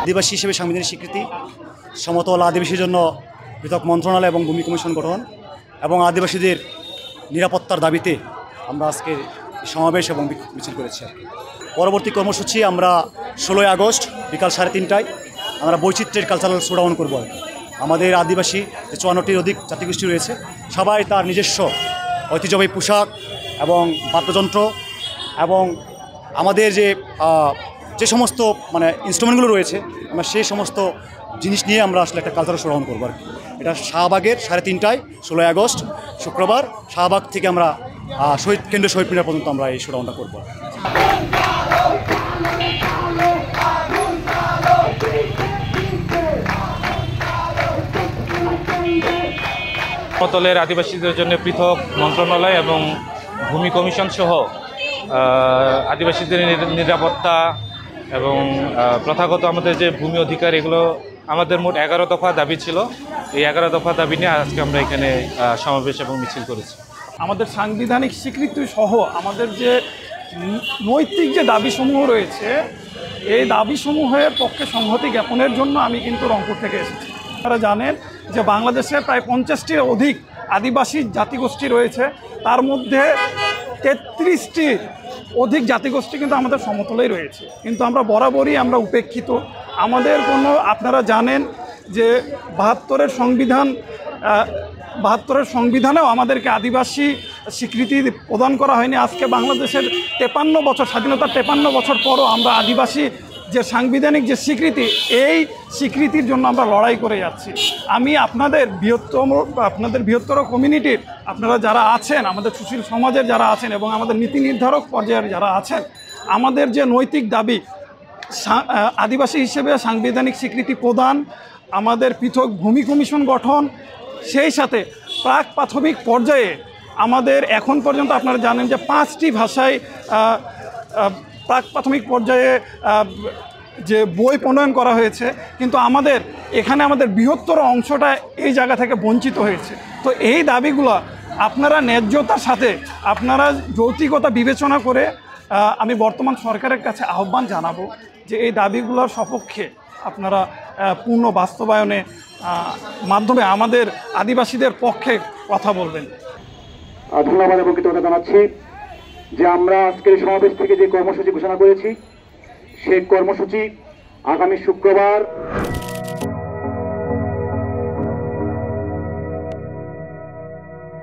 আদিবাসী হিসেবে সাংবিধানিক স্বীকৃতি, সমতল আদিবাসীর জন্য পৃথক মন্ত্রণালয় এবং ভূমি কমিশন গঠন এবং আদিবাসীদের নিরাপত্তার দাবিতে আমরা আজকে সমাবেশ এবং মিছিল করেছি। পরবর্তী কর্মসূচি আমরা 16ই আগস্ট বিকাল 3:30টায় আমরা বৈচিত্র্যের কালচারাল শোডাউন করব। আমাদের আদিবাসী যে 54টির অধিক জাতিগোষ্ঠী রয়েছে, সবাই তার নিজস্ব ঐতিহ্যবাহী পোশাক এবং বাদ্যযন্ত্র এবং আমাদের যে সমস্ত ইনস্ট্রুমেন্টগুলো রয়েছে, আমরা সেই সমস্ত জিনিস নিয়ে আমরা আসলে একটা কালচারাল শোডাউন করবো আর কি। এটা শাহবাগের 3:30টায় 16ই আগস্ট শুক্রবার শাহবাগ থেকে আমরা কেন্দ্রীয় শহীদ মিনার পর্যন্ত আমরা এই শোডাউনটা করবো। সমতলের আদিবাসীদের জন্য পৃথক মন্ত্রণালয় এবং ভূমি কমিশন সহ আদিবাসীদের নিরাপত্তা এবং প্রথাগত আমাদের যে ভূমি অধিকার, এগুলো আমাদের মোট 11 দফা দাবি ছিল। এই 11 দফা দাবি নিয়ে আজকে আমরা এখানে সমাবেশ এবং মিছিল করেছি। আমাদের সাংবিধানিক স্বীকৃতি সহ আমাদের যে নৈতিক যে দাবিসমূহ রয়েছে, এই দাবিসমূহের পক্ষে সংহতি জ্ঞাপনের জন্য আমি কিন্তু রংপুর থেকে এসেছি। আপনারা জানেন যে বাংলাদেশে প্রায় 50টির অধিক আদিবাসী জাতিগোষ্ঠী রয়েছে, তার মধ্যে 33টির অধিক জাতিগোষ্ঠী কিন্তু আমাদের সমতলেই রয়েছে, কিন্তু আমরা বরাবরই উপেক্ষিত। আমাদের আপনারা জানেন যে 72-এর সংবিধানেও আমাদেরকে আদিবাসী স্বীকৃতি প্রদান করা হয়নি। আজকে বাংলাদেশের 53 বছর স্বাধীনতার 53 বছর পরও আমরা আদিবাসী যে সাংবিধানিক যে স্বীকৃতি, এই স্বীকৃতির জন্য আমরা লড়াই করে যাচ্ছি। আমি আপনাদের বৃহত্তর কমিউনিটির আপনারা যারা আছেন, আমাদের সুশীল সমাজের যারা আছেন এবং আমাদের নীতি নির্ধারক পর্যায়ের যারা আছেন, আমাদের যে নৈতিক দাবি আদিবাসী হিসেবে সাংবিধানিক স্বীকৃতি প্রদান, আমাদের পৃথক ভূমি কমিশন গঠন, সেই সাথে প্রাক প্রাথমিক পর্যায়ে আমাদের এখন পর্যন্ত আপনারা জানেন যে 5টি ভাষায় প্রাক প্রাথমিক পর্যায়ে যে বই প্রণয়ন করা হয়েছে, কিন্তু আমাদের এখানে আমাদের বৃহত্তর অংশটা এই জায়গা থেকে বঞ্চিত হয়েছে। তো এই দাবিগুলো আপনারা ন্যায্যতার সাথে আপনারা যৌক্তিকতা বিবেচনা করে আমি বর্তমান সরকারের কাছে আহ্বান জানাবো যে এই দাবিগুলোর সপক্ষে আপনারা পূর্ণ বাস্তবায়নে মাধ্যমে আমাদের আদিবাসীদের পক্ষে কথা বলবেন। ধন্যবাদ এবং কৃতজ্ঞতা জানাচ্ছি যে আমরা আজকের সমাবেশ থেকে যে কর্মসূচি ঘোষণা করেছি, সেই কর্মসূচি আগামী শুক্রবার